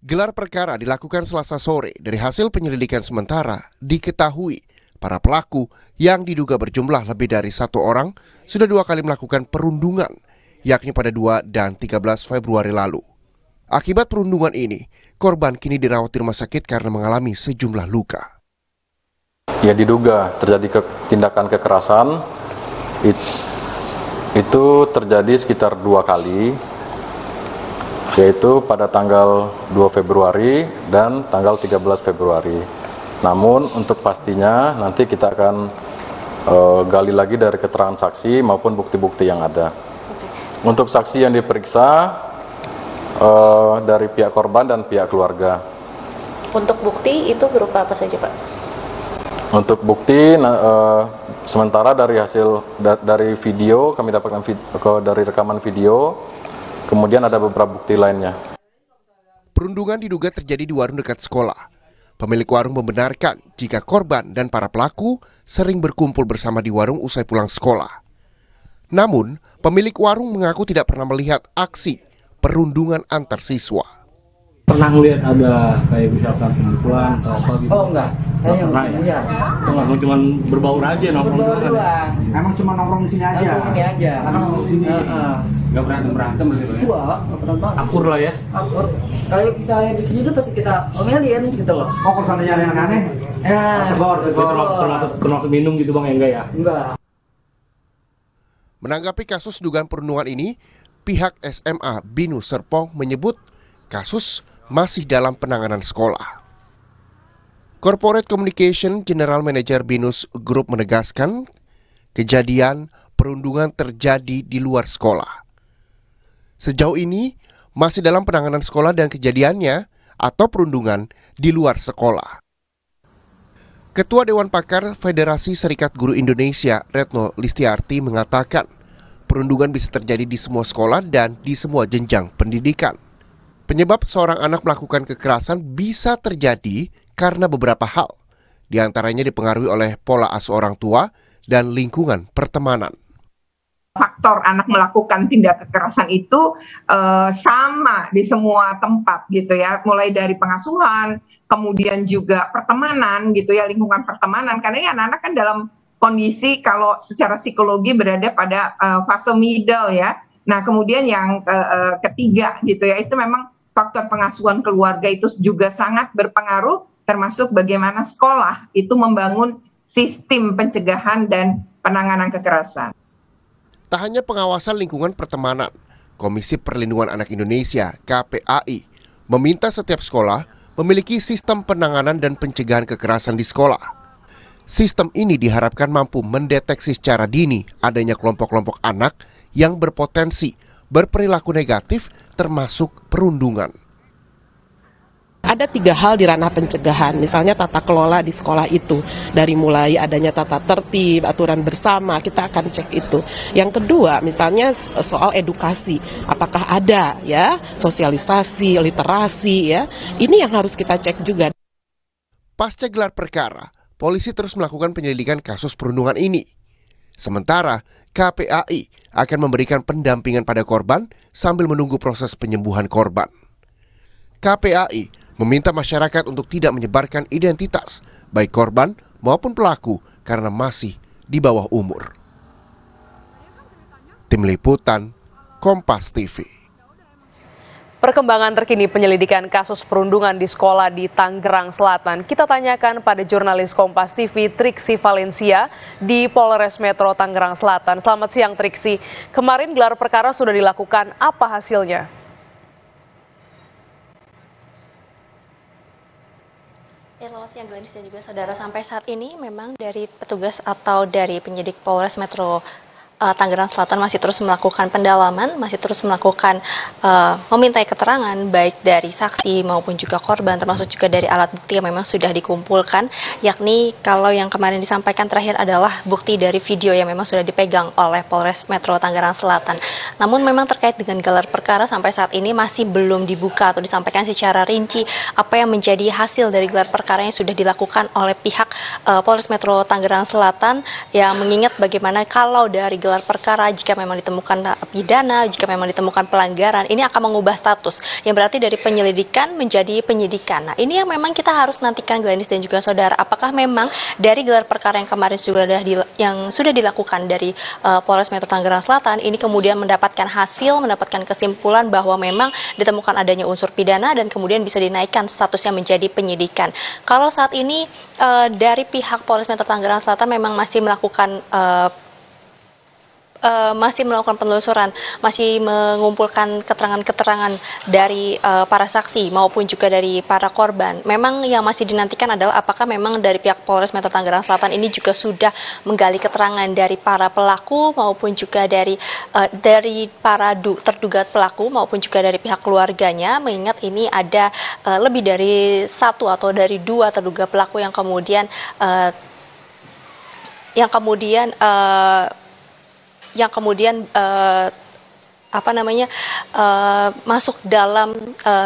Gelar perkara dilakukan Selasa sore. Dari hasil penyelidikan sementara, diketahui para pelaku yang diduga berjumlah lebih dari 1 orang sudah 2 kali melakukan perundungan, yakni pada 2 dan 13 Februari lalu. Akibat perundungan ini, korban kini dirawat di rumah sakit karena mengalami sejumlah luka. Ya, diduga terjadi tindakan kekerasan, itu terjadi sekitar 2 kali, yaitu pada tanggal 2 Februari dan tanggal 13 Februari. Namun untuk pastinya nanti kita akan gali lagi dari keterangan saksi maupun bukti-bukti yang ada. Untuk saksi yang diperiksa dari pihak korban dan pihak keluarga. Untuk bukti itu berupa apa saja, Pak? Untuk bukti sementara dari video kami dapatkan dari rekaman video. Kemudian ada beberapa bukti lainnya. Perundungan diduga terjadi di warung dekat sekolah. Pemilik warung membenarkan jika korban dan para pelaku sering berkumpul bersama di warung usai pulang sekolah. Namun, pemilik warung mengaku tidak pernah melihat aksi perundungan antar siswa. Pernah ngeliat ada kayak misalkan pengumpulan atau apa gitu? Oh enggak, saya pernah ya? Enggak, cuma berbaur aja nongkrong doang. Emang cuma nongkrong di sini aja? Nongkrong di sini aja. Nongkrong di sini. Nggak berantem gitu ya? Enggak pernah. Akur lah ya? Akur. Kalau misalnya di sini tuh pasti kita omelin gitu loh. Oh, kalau sana nyari yang aneh? Termasuk minum gitu bang, ya enggak ya? Enggak. Menanggapi kasus dugaan perundungan ini, pihak SMA Binus Serpong menyebut kasus masih dalam penanganan sekolah. Corporate Communication General Manager Binus Group menegaskan kejadian perundungan terjadi di luar sekolah. Sejauh ini masih dalam penanganan sekolah dan kejadiannya atau perundungan di luar sekolah. Ketua Dewan Pakar Federasi Serikat Guru Indonesia, Retno Listiarti, mengatakan perundungan bisa terjadi di semua sekolah dan di semua jenjang pendidikan. Penyebab seorang anak melakukan kekerasan bisa terjadi karena beberapa hal, di antaranya dipengaruhi oleh pola asuh orang tua dan lingkungan pertemanan. Faktor anak melakukan tindak kekerasan itu sama di semua tempat gitu ya, mulai dari pengasuhan, kemudian juga pertemanan gitu ya, lingkungan pertemanan, karena ini anak-anak kan dalam kondisi kalau secara psikologi berada pada fase middle ya. Nah kemudian yang ketiga gitu ya, itu memang faktor pengasuhan keluarga itu juga sangat berpengaruh, termasuk bagaimana sekolah itu membangun sistem pencegahan dan penanganan kekerasan. Tak hanya pengawasan lingkungan pertemanan, Komisi Perlindungan Anak Indonesia (KPAI) meminta setiap sekolah memiliki sistem penanganan dan pencegahan kekerasan di sekolah. Sistem ini diharapkan mampu mendeteksi secara dini adanya kelompok-kelompok anak yang berpotensi berperilaku negatif termasuk perundungan. Ada 3 hal di ranah pencegahan, misalnya tata kelola di sekolah itu. Dari mulai adanya tata tertib, aturan bersama, kita akan cek itu. Yang kedua, misalnya soal edukasi, apakah ada ya sosialisasi, literasi ya. Ini yang harus kita cek juga. Pasca gelar perkara, polisi terus melakukan penyelidikan kasus perundungan ini. Sementara, KPAI akan memberikan pendampingan pada korban sambil menunggu proses penyembuhan korban. KPAI meminta masyarakat untuk tidak menyebarkan identitas, baik korban maupun pelaku, karena masih di bawah umur. Tim Liputan, Kompas TV. Perkembangan terkini penyelidikan kasus perundungan di sekolah di Tangerang Selatan kita tanyakan pada jurnalis Kompas TV Triksi Valencia di Polres Metro Tangerang Selatan. Selamat siang Triksi. Kemarin gelar perkara sudah dilakukan, apa hasilnya? Selamat siang Gladys dan juga saudara, sampai saat ini memang dari petugas atau dari penyidik Polres Metro Tangerang Selatan masih terus melakukan pendalaman, masih terus melakukan memintai keterangan baik dari saksi maupun juga korban, termasuk juga dari alat bukti yang memang sudah dikumpulkan, yakni kalau yang kemarin disampaikan terakhir adalah bukti dari video yang memang sudah dipegang oleh Polres Metro Tangerang Selatan. Namun memang terkait dengan gelar perkara sampai saat ini masih belum dibuka atau disampaikan secara rinci apa yang menjadi hasil dari gelar perkara yang sudah dilakukan oleh pihak Polres Metro Tangerang Selatan, yang mengingat bagaimana kalau dari gelar perkara jika memang ditemukan pidana, jika memang ditemukan pelanggaran, ini akan mengubah status yang berarti dari penyelidikan menjadi penyidikan. Nah, ini yang memang kita harus nantikan, Glenis dan juga saudara, apakah memang dari gelar perkara yang kemarin yang sudah dilakukan dari Polres Metro Tangerang Selatan ini kemudian mendapatkan hasil, mendapatkan kesimpulan bahwa memang ditemukan adanya unsur pidana dan kemudian bisa dinaikkan statusnya menjadi penyidikan. Kalau saat ini dari pihak Polres Metro Tangerang Selatan memang masih melakukan penelusuran, masih mengumpulkan keterangan-keterangan dari para saksi maupun juga dari para korban. Memang yang masih dinantikan adalah apakah memang dari pihak Polres Metro Tangerang Selatan ini juga sudah menggali keterangan dari para pelaku maupun juga dari para terduga pelaku maupun juga dari pihak keluarganya, mengingat ini ada lebih dari satu atau dari dua terduga pelaku yang kemudian masuk dalam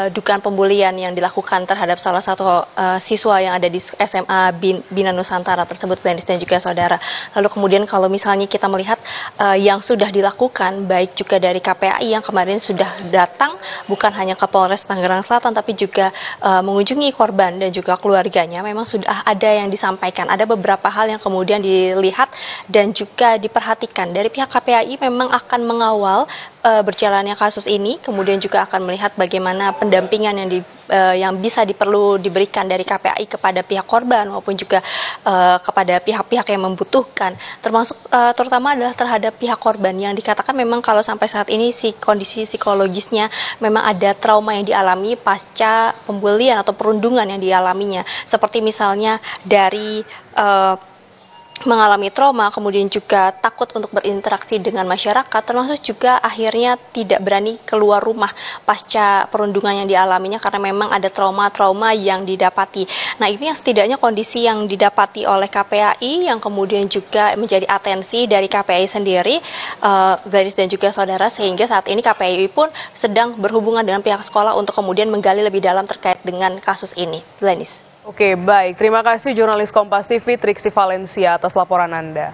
dugaan pembulian yang dilakukan terhadap salah satu siswa yang ada di SMA Bina Nusantara tersebut, Glenis dan juga saudara. Lalu kemudian kalau misalnya kita melihat yang sudah dilakukan baik juga dari KPAI yang kemarin sudah datang bukan hanya ke Polres Tangerang Selatan tapi juga mengunjungi korban dan juga keluarganya, memang sudah ada yang disampaikan. Ada beberapa hal yang kemudian dilihat dan juga diperhatikan. Dari pihak KPAI memang akan mengawal berjalannya kasus ini, kemudian juga akan melihat bagaimana pendampingan yang bisa diberikan dari KPAI kepada pihak korban maupun juga kepada pihak-pihak yang membutuhkan, termasuk terutama adalah terhadap pihak korban yang dikatakan memang kalau sampai saat ini kondisi psikologisnya memang ada trauma yang dialami pasca pembulian atau perundungan yang dialaminya, seperti misalnya dari mengalami trauma, kemudian juga takut untuk berinteraksi dengan masyarakat, termasuk juga akhirnya tidak berani keluar rumah pasca perundungan yang dialaminya karena memang ada trauma-trauma yang didapati. Nah, ini yang setidaknya kondisi yang didapati oleh KPAI yang kemudian juga menjadi atensi dari KPAI sendiri, Glenis dan juga saudara, sehingga saat ini KPAI pun sedang berhubungan dengan pihak sekolah untuk kemudian menggali lebih dalam terkait dengan kasus ini. Glenis. Oke, baik. Terima kasih jurnalis Kompas TV Triksi Valencia atas laporan Anda.